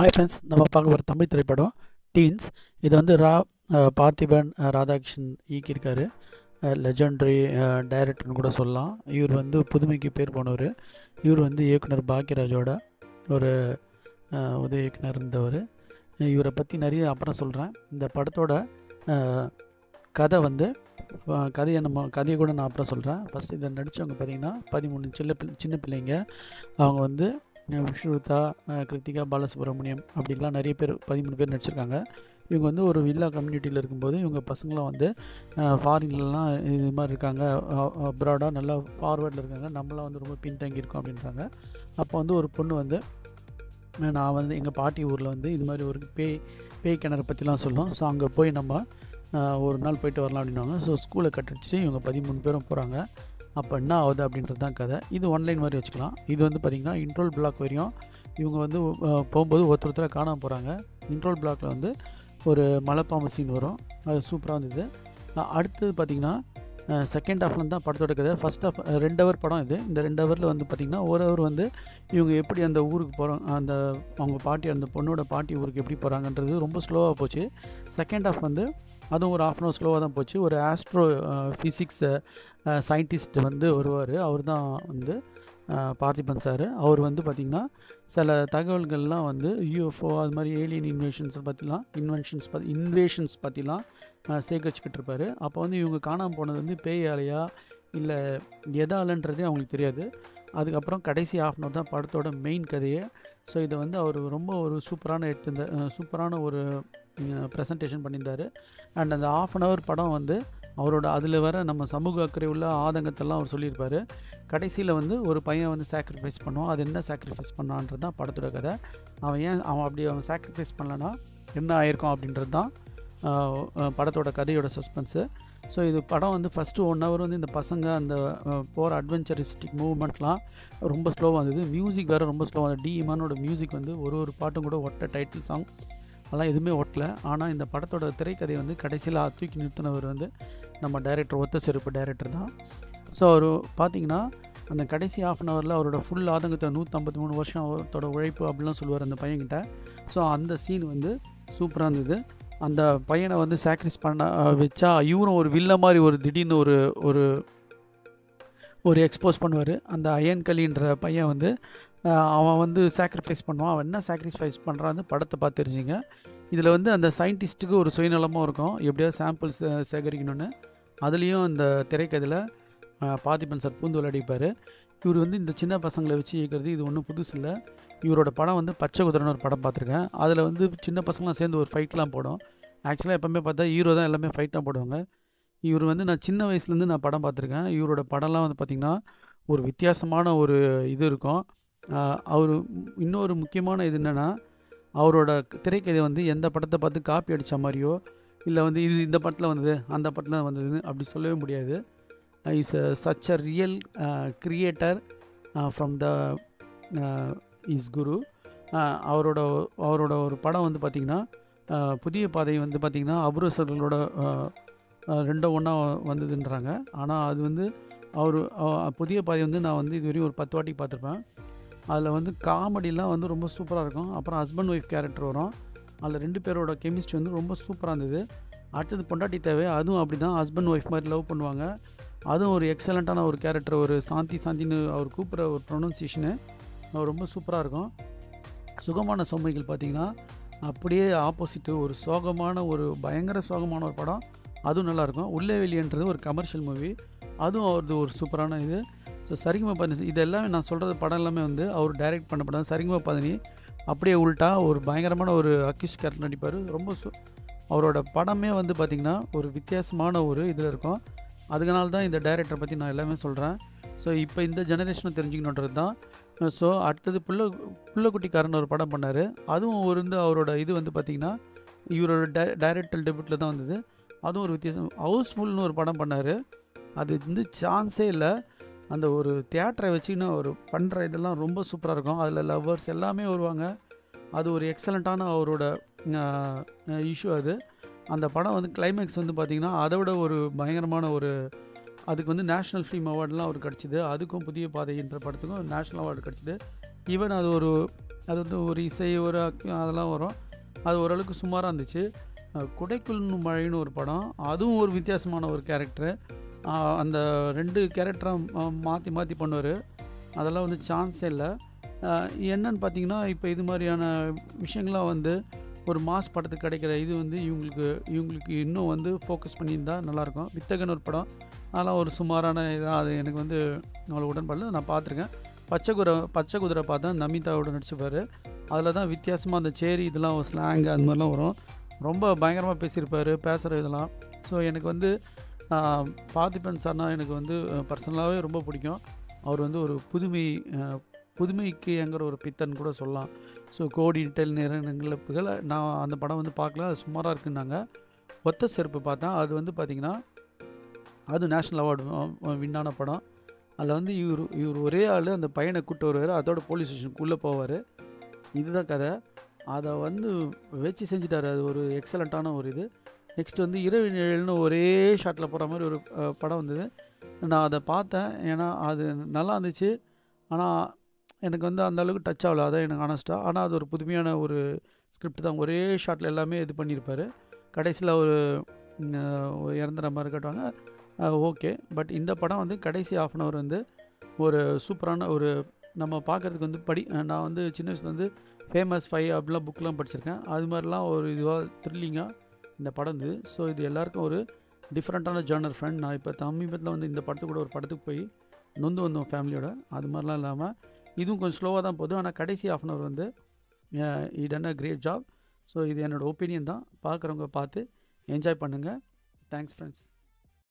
Hi friends, நம்ம பார்க்க போகிற தமிழ் திரைப்படம் டீன்ஸ். இது வந்து பார்த்திபன் ராதாகிருஷ்ணன் இயக்கியிருக்காரு. லெஜெண்டரி டைரக்டர்னு கூட சொல்லலாம். இவர் வந்து புதுமைக்கு பேர் போனவர். இவர் வந்து இயக்குனர் பாக்யராஜோட ஒரு உதவி இயக்குனர் இருந்தவர். இவரை பற்றி நிறைய அப்புறம் சொல்கிறேன். இந்த படத்தோட கதை வந்து கதையை கூட நான் அப்புறம் சொல்கிறேன். ஃபஸ்ட் இதை நடித்தவங்க பார்த்திங்கன்னா 13 சின்ன பிள்ளைங்க. அவங்க வந்து விஷ்ணுதா, கிருத்திகா பாலசுப்ரமணியம் அப்படின்லாம் நிறைய பேர் 13 பேர் நடிச்சிருக்காங்க. இவங்க வந்து ஒரு வில்லா கம்யூனிட்டியில் இருக்கும்போது இவங்க பசங்களாம் வந்து ஃபாரின்லலாம் இது மாதிரி இருக்காங்க, அப்ராடாக நல்லா ஃபார்வேர்டில் இருக்காங்க, நம்மளாம் வந்து ரொம்ப பின்தங்கியிருக்கோம் அப்படின்றாங்க. அப்போ வந்து ஒரு பொண்ணு வந்து நான் வந்து எங்கள் பாட்டி ஊரில் வந்து இது மாதிரி ஒரு பேய் கிணறு பற்றிலாம் சொல்லும். ஸோ அங்கே போய் நம்ம ஒரு நாள் போயிட்டு வரலாம் அப்படின்னாங்க. ஸோ ஸ்கூலை கட்டிடுச்சு, இவங்க 13 பேரும் போகிறாங்க. அப்போ என்ன ஆகுது அப்படின்றது தான் கதை. இது ஒன்லைன் மாதிரி வச்சுக்கலாம். இது வந்து பார்த்திங்கன்னா இன்ட்ரோல் பிளாக் வரையும் இவங்க வந்து போகும்போது ஒருத்தர் காணாமல் போகிறாங்க. இன்ட்ரோல் பிளாக்கில் வந்து ஒரு மலைப்பாம்பு சீன் வரும். அது சூப்பராக இருந்தது. அடுத்தது பார்த்திங்கன்னா செகண்ட் ஹாஃப்லேருந்து தான் படத்தோட கதை. ஃபஸ்ட் ஹாஃப் 2 ஹவர் படம் இது. இந்த 2 ஹவரில் வந்து பார்த்திங்கன்னா ஒரு ஹவர் வந்து இவங்க எப்படி அந்த ஊருக்கு போகிறாங்க, அவங்க பாட்டி, அந்த பொண்ணோட பாட்டி ஊருக்கு எப்படி போகிறாங்கன்றது ரொம்ப ஸ்லோவாக போச்சு. செகண்ட் ஹாஃப் வந்து அதுவும் ஒரு ½ ஹவர் ஸ்லோவாக தான் போச்சு. ஒரு ஆஸ்ட்ரோ ஃபிசிக்ஸ் சயின்டிஸ்ட் வந்து வருவார். அவர் தான் வந்து பார்த்திபன் சார். அவர் வந்து பார்த்திங்கன்னா சில தகவல்கள்லாம் வந்து யூஎஃப்ஓ அது மாதிரி ஏலியன் இன்வேஷன்ஸ் பற்றிலாம் சேகரிச்சுக்கிட்டு இருப்பார். அப்போ வந்து இவங்க காணாமல் போனது வந்து பேயாலையா இல்லை எதாலன்றதே அவங்களுக்கு தெரியாது. அதுக்கப்புறம் கடைசி ½ ஹவர் தான் படத்தோட மெயின் கதையே. ஸோ இதை வந்து அவர் ரொம்ப ஒரு சூப்பரான ஒரு ப்ரெசன்டேஷன் பண்ணியிருந்தார். அண்ட் அந்த ½ ஹவர் படம் வந்து அவரோட அதில் வர நம்ம சமூக அக்கறை உள்ள ஆதங்கத்தெல்லாம் அவர் சொல்லியிருப்பார். கடைசியில் வந்து ஒரு பையன் வந்து சாக்ரிஃபைஸ் பண்ணுவான். அது என்ன சாக்ரிஃபைஸ் பண்ணான்றது தான் படத்தோட கதை. அவன் சாக்ரிஃபைஸ் பண்ணலன்னா என்ன ஆயிருக்கும் அப்படின்றது தான் படத்தோட கதையோட சஸ்பென்ஸு. ஸோ இது படம் வந்து ஃபஸ்ட்டு 1 ஹவர் வந்து இந்த பசங்க அந்த போகிற அட்வென்ச்சரிஸ்டிக் மூவ்மெண்ட்லாம் ரொம்ப ஸ்லோவாக இருந்தது. மியூசிக் வேறு ரொம்ப ஸ்லோவாக இருந்தது. இமானோட மியூசிக் வந்து ஒரு பாட்டும் கூட ஒட்ட டைட்டில் சாங் அதெல்லாம் எதுவுமே ஒட்டலை. ஆனால் இந்த படத்தோட திரைக்கதை வந்து கடைசியில் தூக்கி நிறுத்தினவர் வந்து நம்ம டைரக்டர், ஒத்த செருப்பு டைரக்டர் தான். ஸோ அவர் பார்த்திங்கன்னா அந்த கடைசி ½ ஹவரில் அவரோட ஃபுல் ஆதங்கத்தை 153 வருஷம் அவரோட உழைப்பு அப்படிலாம் சொல்லுவார் அந்த பையன்கிட்ட. ஸோ அந்த சீன் வந்து சூப்பராக இருந்தது. அந்த பையனை வந்து சாக்ரிஃபைஸ் பண்ண வச்சா இவரும் ஒரு வில்ல மாதிரி ஒரு திடீர்னு ஒரு எக்ஸ்போஸ் பண்ணுவார். அந்த அயன்கலின்ற பையன் வந்து அவன் வந்து சாக்ரிஃபைஸ் பண்ணுவான். அவன் என்ன சாக்ரிஃபைஸ் பண்ணுறான்னு படத்தை பார்த்து தெரிஞ்சுங்க. இதில் வந்து அந்த சயின்டிஸ்ட்டுக்கு ஒரு சுயநலமும் இருக்கும், எப்படியாவது சாம்பிள்ஸ் சேகரிக்கணும்னு. அதுலேயும் அந்த திரைக்கதையில் பார்த்திபன் சார் பூந்து விளையாடிப்பார். இவர் வந்து இந்த சின்ன பசங்களை வச்சு இயக்கிறது இது ஒன்றும் புதுசு இல்லை. இவரோட படம் வந்து பச்சை குதிரைன்னு ஒரு படம் பார்த்துருக்கேன். அதில் வந்து சின்ன பசங்களாம் சேர்ந்து ஒரு ஃபைட்லாம் போடும். ஆக்சுவலாக எப்போவுமே பார்த்தா ஹீரோ தான் எல்லாமே ஃபைட்டாக போடுவாங்க. இவர் வந்து நான் சின்ன வயசுலேருந்து நான் படம் பார்த்துருக்கேன். இவரோட படம்லாம் வந்து பார்த்திங்கன்னா ஒரு வித்தியாசமான ஒரு இது இருக்கும். அவர் இன்னொரு முக்கியமான இது என்னென்னா, அவரோட திரைக்கதை வந்து எந்த படத்தை பார்த்து காப்பி அடித்த மாதிரியோ இல்லை வந்து இது இந்த படத்தில் வந்தது அந்த படத்தில் வந்ததுன்னு அப்படி சொல்லவே முடியாது. Is such a real creator from the is குரு. அவரோட ஒரு படம் வந்து பார்த்திங்கன்னா புதிய பாதை வந்து பார்த்திங்கன்னா அபுரசர்களோட ரெண்டும் ஒன்றா வந்ததுன்றாங்க. ஆனால் அது வந்து புதிய பாதை வந்து நான் வந்து இதுவரையும் ஒரு 10 வாட்டி பார்த்துருப்பேன். அதில் வந்து காமெடிலாம் வந்து ரொம்ப சூப்பராக இருக்கும். அப்புறம் ஹஸ்பண்ட் ஒய்ஃப் கேரக்டர் வரும். அதில் 2 பேரோட கெமிஸ்ட்ரி வந்து ரொம்ப சூப்பராக இருந்தது. அடுத்தது பொண்டாட்டி தேவை, அதுவும் அப்படி தான் ஹஸ்பண்ட் ஒய்ஃப் மாதிரி லவ் பண்ணுவாங்க. அதுவும் ஒரு எக்ஸலண்ட்டான ஒரு கேரக்டர். ஒரு சாந்தின்னு அவர் கூப்பிட்ற ஒரு ப்ரொனன்சியேஷனு ரொம்ப சூப்பராக இருக்கும். சுகமான சோமைகள் பார்த்திங்கன்னா அப்படியே ஆப்போசிட்டு ஒரு பயங்கர சோகமான ஒரு படம். அதுவும் நல்லாயிருக்கும். உள்ளே வெளியன்றது ஒரு கமர்ஷியல் மூவி, அதுவும் அவரது ஒரு சூப்பரான இது. ஸோ சரிகமப இது எல்லாமே நான் சொல்கிறது படம் எல்லாமே வந்து அவர் டைரக்ட் பண்ண படம். சரிகமப அப்படியே உள்ட்டா ஒரு பயங்கரமான ஒரு அக்யூஸ் கேரக்டர் நடிப்பார். ரொம்ப அவரோட படமே வந்து பார்த்திங்கன்னா ஒரு வித்தியாசமான ஒரு இதில் இருக்கும். அதனால தான் இந்த டைரக்டரை பற்றி நான் எல்லாமே சொல்கிறேன். ஸோ இப்போ இந்த ஜெனரேஷனும் தெரிஞ்சுக்கணுன்றது தான். ஸோ அடுத்தது புள்ளக்குட்டிக்காரன் ஒரு படம் பண்ணார். அதுவும் அவரோட இது வந்து பார்த்திங்கன்னா இவரோட டைரக்டர் டெபியூட்டில் தான் வந்தது. அதுவும் ஒரு வித்தியாசம். ஹவுஸ்ஃபுல்னு ஒரு படம் பண்ணார். அது வந்து சான்ஸே இல்லை. அந்த ஒரு தியேட்டரை வச்சுன்னு அவர் பண்ணுற இதெல்லாம் ரொம்ப சூப்பராக இருக்கும். அதில் லவ்வர்ஸ் எல்லாமே வருவாங்க. அது ஒரு எக்ஸலண்ட்டான அவரோட இஷ்யூ அது. அந்த படம் வந்து கிளைமேக்ஸ் வந்து பார்த்திங்கன்னா அதை விட ஒரு பயங்கரமான அதுக்கு வந்து நேஷ்னல் ஃபிலிம் அவார்டெலாம் அவருக்கு கிடச்சிது. அதுக்கும் புதிய பாதைன்ற படத்துக்கும் நேஷ்னல் அவார்டு கிடச்சிது. ஈவன் அது வந்து ஒரு இசை அதெல்லாம் வரும். அது ஓரளவுக்கு சுமாராக இருந்துச்சு. குடைக்குள் மழைன்னு ஒரு படம், அதுவும் ஒரு வித்தியாசமான ஒரு கேரக்டரு. அந்த 2 கேரக்டரை மாற்றி மாற்றி பண்ணுவார். அதெல்லாம் வந்து சான்ஸே இல்லை. என்னன்னு பார்த்தீங்கன்னா, இப்போ இது மாதிரியான விஷயங்கள்லாம் வந்து ஒரு மாஸ் படத்துக்கு கிடைக்கிற இது வந்து இவங்களுக்கு இன்னும் வந்து ஃபோக்கஸ் பண்ணியிருந்தா நல்லாயிருக்கும். வித்தகன் ஒரு படம், அதெல்லாம் ஒரு சுமாரான இதாக, அது எனக்கு வந்து அவ்வளோ உடன்பாடில்ல. நான் பார்த்துருக்கேன். பச்சை குதிரை பார்த்தேன், நமிதாவோட நடிச்சிருப்பார். அதில் தான் வித்தியாசமாக அந்த சேரி இதெல்லாம் ஒரு ஸ்லாங் அந்த மாதிரிலாம் வரும். ரொம்ப பயங்கரமாக பேசியிருப்பார், பேசுகிற இதெல்லாம். ஸோ எனக்கு வந்து பார்த்திபன் சார்னா எனக்கு வந்து பர்சனலாகவே ரொம்ப பிடிக்கும். அவர் வந்து ஒரு புதுமைக்கு ஏங்குற ஒரு பித்தன் கூட சொல்லலாம். ஸோ கோடி நிலப்புகளை நான் அந்த படம் வந்து பார்க்கல, அது சுமாராக இருக்குன்னாங்க. ஒத்த செருப்பு பார்த்தேன், அது வந்து பார்த்திங்கன்னா அது நேஷ்னல் அவார்டு வின்னான படம். அதில் வந்து இவர் ஒரே ஆள் அந்த பையனை கூப்பிட்டு வருவார், அதோட போலீஸ் ஸ்டேஷனுக்குள்ளே போவார். இதுதான் கதை. அதை வந்து வச்சு செஞ்சுட்டார். அது ஒரு எக்ஸலண்ட்டான ஒரு இது. நெக்ஸ்ட் வந்து இரவு நிழல்னு ஒரே ஷாட்டில் போகிற மாதிரி ஒரு படம் வந்தது. நான் அதை பார்த்தேன், ஏன்னா அது நல்லா இருந்துச்சு. ஆனால் எனக்கு வந்து அந்த அளவுக்கு டச் ஆகல, அதான் எனக்கு ஆனஸ்ட்டாக. ஆனால் அது ஒரு புதுமையான ஒரு ஸ்கிரிப்ட் தான். ஒரே ஷாட்டில் எல்லாமே இது பண்ணியிருப்பார். கடைசியில் இறந்துற மாதிரி கட்டுவாங்க, ஓகே. பட் இந்த படம் வந்து கடைசி ½ அன் ஹவர் வந்து ஒரு சூப்பரான ஒரு நம்ம பார்க்குறதுக்கு வந்து நான் வந்து சின்ன வயசுல வந்து ஃபேமஸ் 5 அப்படிலாம் புக்கெலாம் படிச்சிருக்கேன். அது மாதிரிலாம் ஒரு இதுவாக த்ரில்லிங்காக இந்த படம் இருந்தது. ஸோ இது எல்லாருக்கும் ஒரு டிஃப்ரெண்ட்டான ஜானர் ஃப்ரெண்ட். நான் இப்போ சமீபத்தில் வந்து இந்த படத்துக்கு கூட ஒரு படத்துக்கு போய் நொந்து வந்தோம் ஃபேமிலியோட. அது மாதிரிலாம் இல்லாமல் இதுவும் கொஞ்சம் ஸ்லோவாக தான் போகுது. ஆனால் கடைசி ½ அன் ஹவர் வந்து done a great job. So இது என்னோடய ஒப்பீனியன் தான். பார்க்குறவங்க பார்த்து என்ஜாய் பண்ணுங்கள். Thanks friends.